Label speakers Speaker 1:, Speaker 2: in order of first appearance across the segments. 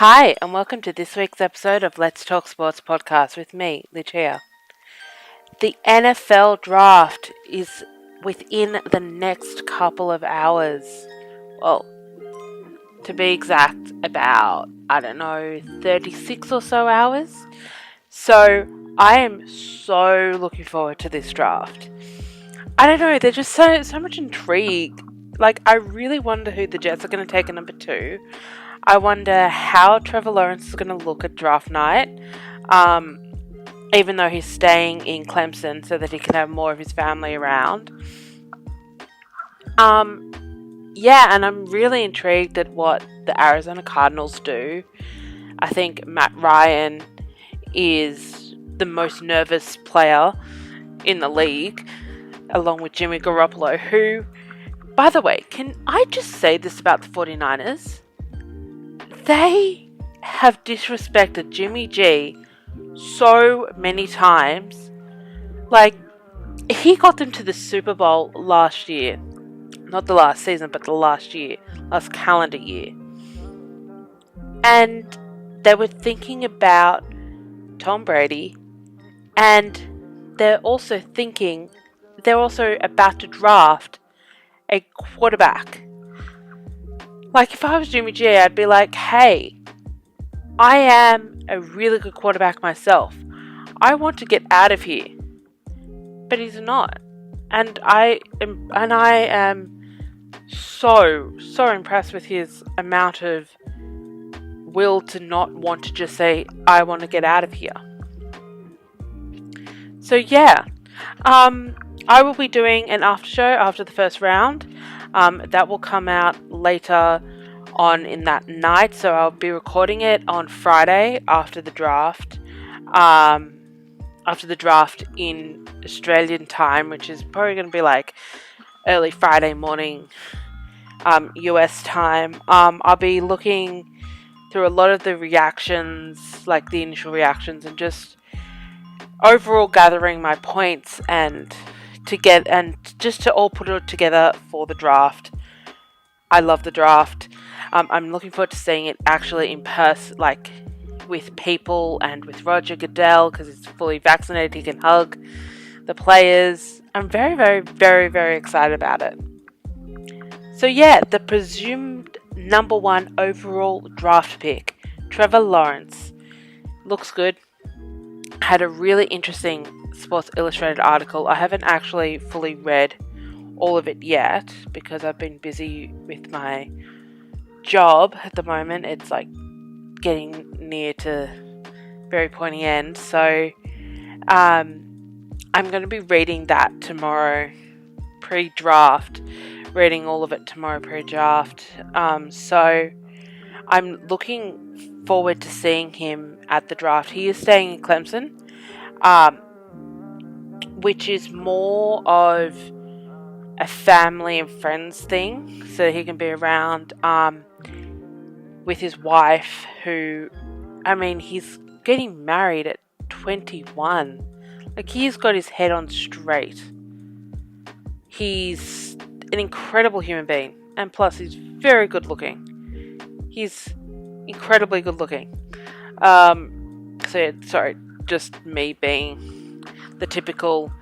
Speaker 1: Hi, and welcome to this week's episode of Let's Talk Sports podcast with me, Lucia. The NFL draft is within the next couple of hours. Well, to be exact, about, 36 or so hours. So, I am so looking forward to this draft. I don't know, there's just so much intrigue. I really wonder who the Jets are going to take at number 2. I wonder how Trevor Lawrence is going to look at draft night, even though he's staying in Clemson so that he can have more of his family around. And I'm really intrigued at what the Arizona Cardinals do. I think Matt Ryan is the most nervous player in the league, along with Jimmy Garoppolo, who, by the way, can I just say this about the 49ers? They have disrespected Jimmy G so many times. He got them to the Super Bowl last year. Not the last season, but the last calendar year. And they were thinking about Tom Brady, and they're also about to draft a quarterback. If I was Jimmy G, I'd be like, hey, I am a really good quarterback myself. I want to get out of here. But he's not. And I am so impressed with his amount of will to not want to just say, I want to get out of here. So yeah, I will be doing an after show after the first round. That will come out later on in that night, so I'll be recording it on Friday after the draft. After the draft in Australian time, which is probably going to be early Friday morning, US time. I'll be looking through a lot of the reactions, the initial reactions, and just overall gathering my points and to all put it together for the draft. I love the draft. I'm looking forward to seeing it actually in person, with people and with Roger Goodell, because he's fully vaccinated. He can hug the players. I'm very, very, very, very excited about it. So yeah, the presumed number 1 overall draft pick, Trevor Lawrence, looks good. Had a really interesting Sports Illustrated article. I haven't actually fully read all of it yet because I've been busy with my job at the moment. It's getting near to very pointy end. So I'm going to be reading that tomorrow pre-draft. Reading all of it tomorrow pre-draft. So I'm looking forward to seeing him at the draft. He is staying in Clemson, which is more of a family and friends thing, so he can be around with his wife, who, he's getting married at 21. He's got his head on straight. He's an incredible human being, and plus he's very good looking. He's incredibly good looking. Just me being the typical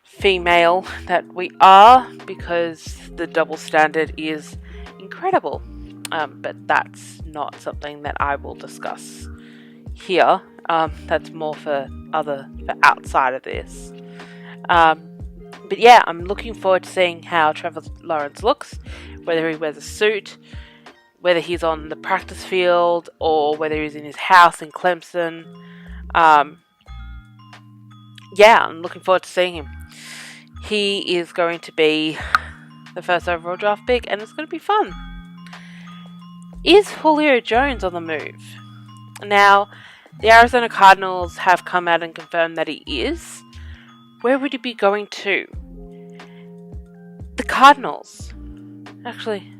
Speaker 1: female that we are, because the double standard is incredible. But that's not something that I will discuss here. That's more for outside of this. But yeah, I'm looking forward to seeing how Trevor Lawrence looks, whether he wears a suit, whether he's on the practice field, or whether he's in his house in Clemson. I'm looking forward to seeing him. He is going to be the first overall draft pick, and it's going to be fun. Is Julio Jones on the move? Now, the Arizona Cardinals have come out and confirmed that he is. Where would he be going to? The Cardinals. Actually,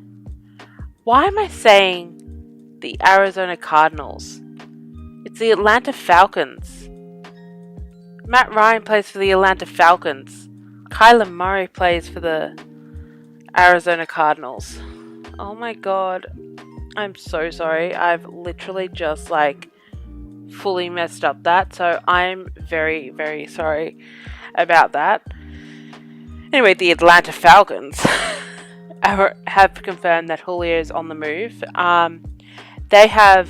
Speaker 1: why am I saying the Arizona Cardinals? It's the Atlanta Falcons. Matt Ryan plays for the Atlanta Falcons. Kyler Murray plays for the Arizona Cardinals. Oh my god. I'm so sorry. I've literally just fully messed up that. So I'm very, very sorry about that. Anyway, the Atlanta Falcons have confirmed that Julio is on the move. They have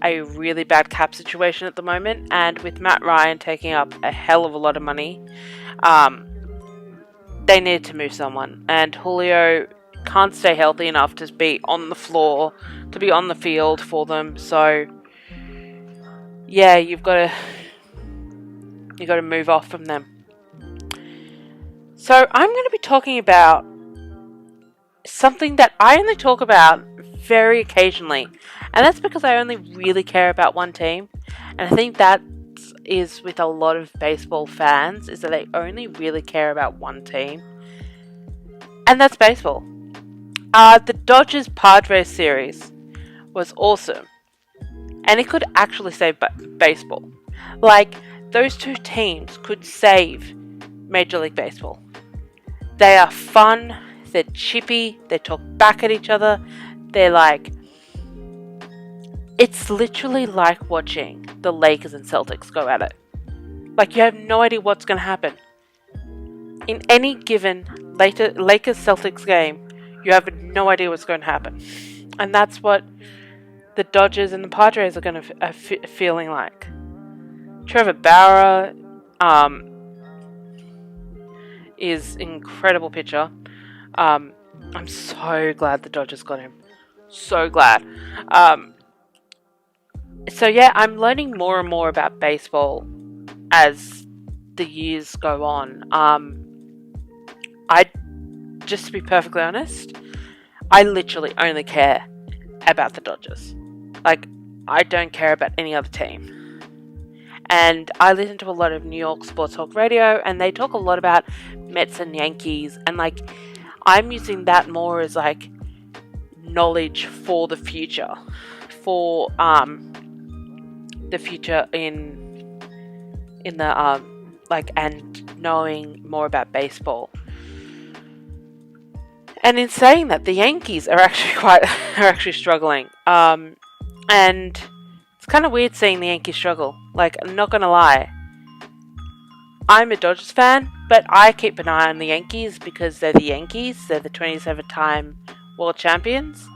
Speaker 1: a really bad cap situation at the moment, and with Matt Ryan taking up a hell of a lot of money, they need to move someone. And Julio can't stay healthy enough to be on the floor, to be on the field for them. So, yeah, you've got to move off from them. So I'm going to be talking about something that I only talk about very occasionally, and that's because I only really care about one team, and I think that is with a lot of baseball fans, is that they only really care about one team, and that's baseball. The Dodgers-Padres series was awesome, and it could actually save baseball. Those two teams could save Major League Baseball. They are fun, they're chippy, they talk back at each other, it's literally like watching the Lakers and Celtics go at it. You have no idea what's going to happen. In any given Lakers-Celtics game, you have no idea what's going to happen. And that's what the Dodgers and the Padres are going to feeling like. Trevor Bauer is an incredible pitcher. I'm so glad the Dodgers got him. So glad. So yeah, I'm learning more and more about baseball as the years go on. Just to be perfectly honest, I literally only care about the Dodgers. I don't care about any other team. And I listen to a lot of New York sports talk radio, and they talk a lot about Mets and Yankees, and I'm using that more as knowledge for the future, for the future in the and knowing more about baseball. And in saying that, the Yankees are actually struggling. And it's kind of weird seeing the Yankees struggle. I'm not gonna lie. I'm a Dodgers fan, but I keep an eye on the Yankees because they're the Yankees. They're the 27-time world champions.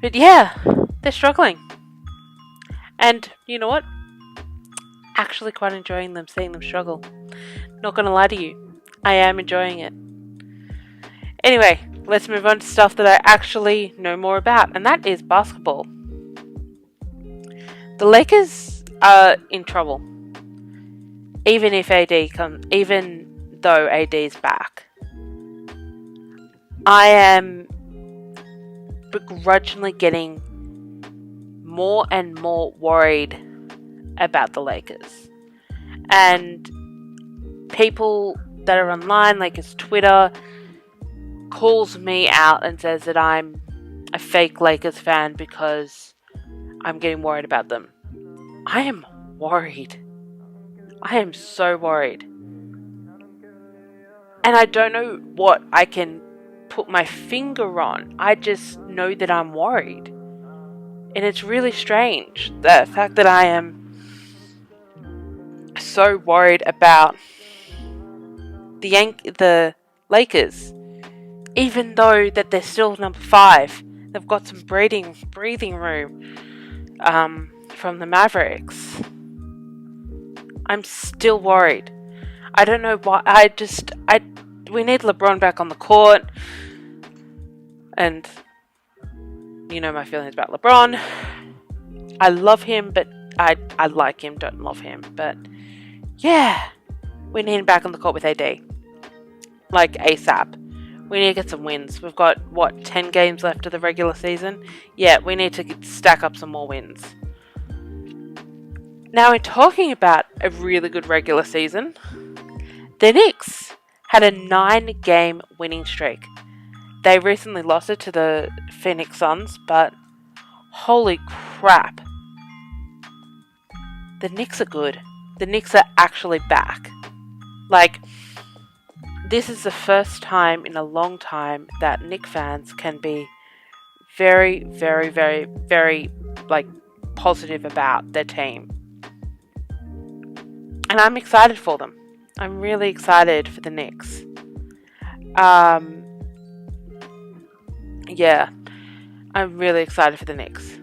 Speaker 1: But yeah, they're struggling. And you know what? Actually quite enjoying seeing them struggle. Not gonna lie to you. I am enjoying it. Anyway, let's move on to stuff that I actually know more about, and that is basketball. The Lakers are in trouble. Even though AD is back. I am begrudgingly getting more and more worried about the Lakers. And people that are online, Lakers Twitter, calls me out and says that I'm a fake Lakers fan because I'm getting worried about them. I am worried. I am so worried. And I don't know what I can put my finger on. I just know that I'm worried. And it's really strange, the fact that I am so worried about the Lakers, even though that they're still number 5. They've got some breathing room from the Mavericks. I'm still worried. I don't know why. We need LeBron back on the court, and you know my feelings about LeBron. I love him, but I like him, don't love him. But yeah, we need him back on the court with AD. ASAP. We need to get some wins. We've got, 10 games left of the regular season? Yeah, we need to stack up some more wins. Now, in talking about a really good regular season, the Knicks had a 9-game winning streak. They recently lost it to the Phoenix Suns, but holy crap. The Knicks are good. The Knicks are actually back. This is the first time in a long time that Knicks fans can be very, very, very, very positive about their team. And I'm excited for them. I'm really excited for the Knicks. Yeah, I'm really excited for the Knicks.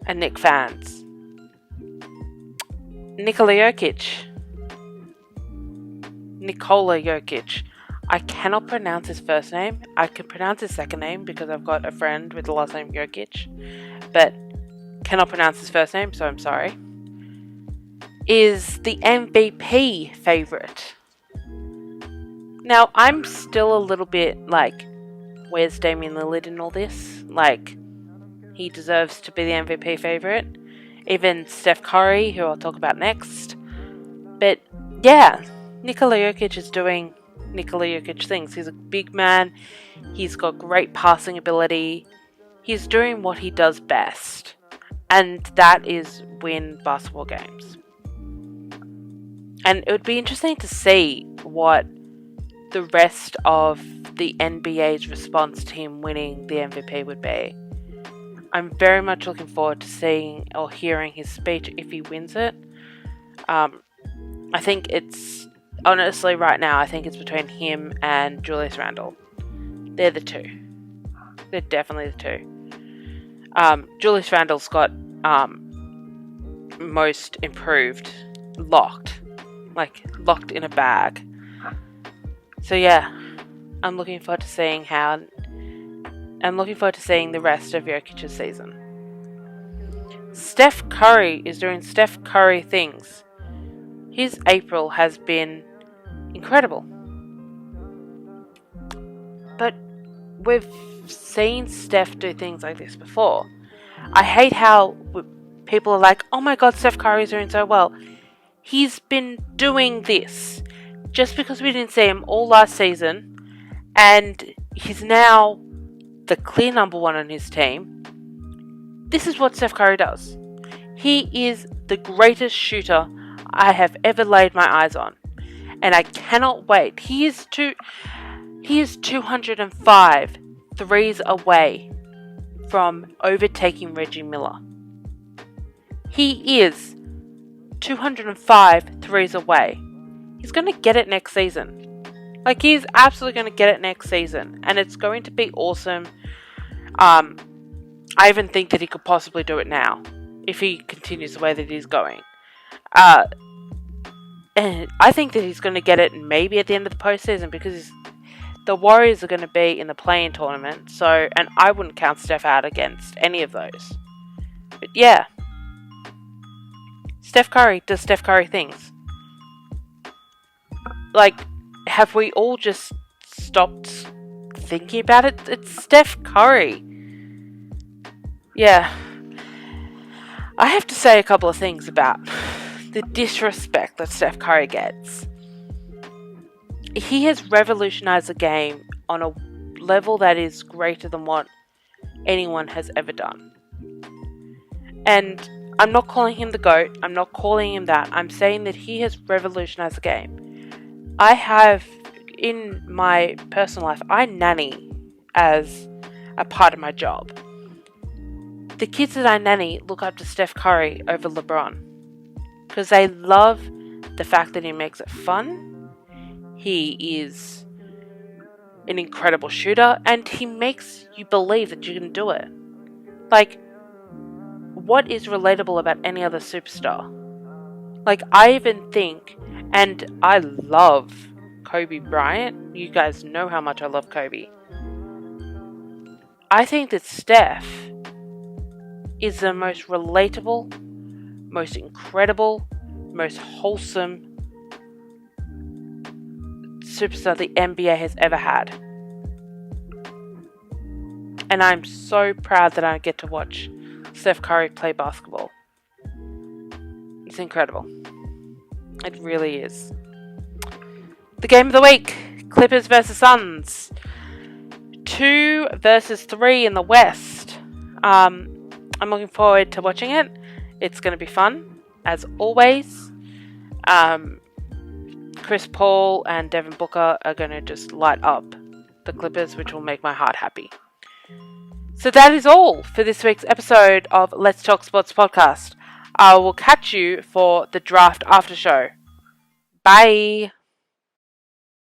Speaker 1: And Knicks fans. Nikola Jokic. I cannot pronounce his first name. I can pronounce his second name because I've got a friend with the last name Jokic, but cannot pronounce his first name, so I'm sorry. Is the MVP favourite. Now, I'm still a little bit where's Damian Lillard in all this? He deserves to be the MVP favourite. Even Steph Curry, who I'll talk about next. But, yeah, Nikola Jokic is doing Nikola Jokic things. He's a big man. He's got great passing ability. He's doing what he does best. And that is win basketball games. And it would be interesting to see what the rest of the NBA's response to him winning the MVP would be. I'm very much looking forward to seeing or hearing his speech if he wins it. I think it's, honestly right now, I think it's between him and Julius Randle. They're the two. They're definitely the two. Julius Randle's got most improved locked in a bag. So yeah, I'm looking forward to seeing the rest of Jokic's season. Steph Curry is doing Steph Curry things. His April has been incredible. But we've seen Steph do things like this before. I hate how people are like, oh my god, Steph Curry's doing so well. He's been doing this. Just because we didn't see him all last season, and he's now the clear number one on his team, this is what Steph Curry does. He is the greatest shooter I have ever laid my eyes on. And I cannot wait. He is 205 threes away from overtaking Reggie Miller. He is 205 threes away. He's going to get it next season. He's absolutely going to get it next season. And it's going to be awesome. I even think that he could possibly do it now. If he continues the way that he's going. And I think that he's going to get it maybe at the end of the postseason. Because the Warriors are going to be in the play-in tournament. And I wouldn't count Steph out against any of those. But yeah. Steph Curry does Steph Curry things. Have we all just stopped thinking about it? It's Steph Curry. Yeah. I have to say a couple of things about the disrespect that Steph Curry gets. He has revolutionized the game on a level that is greater than what anyone has ever done. And I'm not calling him the GOAT. I'm not calling him that. I'm saying that he has revolutionized the game. I have, in my personal life, I nanny as a part of my job. The kids that I nanny look up to Steph Curry over LeBron. Because they love the fact that he makes it fun. He is an incredible shooter. And he makes you believe that you can do it. What is relatable about any other superstar? I even think, and I love Kobe Bryant. You guys know how much I love Kobe. I think that Steph is the most relatable, most incredible, most wholesome superstar the NBA has ever had. And I'm so proud that I get to watch Steph Curry play basketball. It's incredible. It really is. The game of the week. Clippers versus Suns. 2 versus 3 in the West. I'm looking forward to watching it. It's going to be fun, as always. Chris Paul and Devin Booker are going to just light up the Clippers, which will make my heart happy. So that is all for this week's episode of Let's Talk Sports podcast. I will catch you for the draft after show. Bye.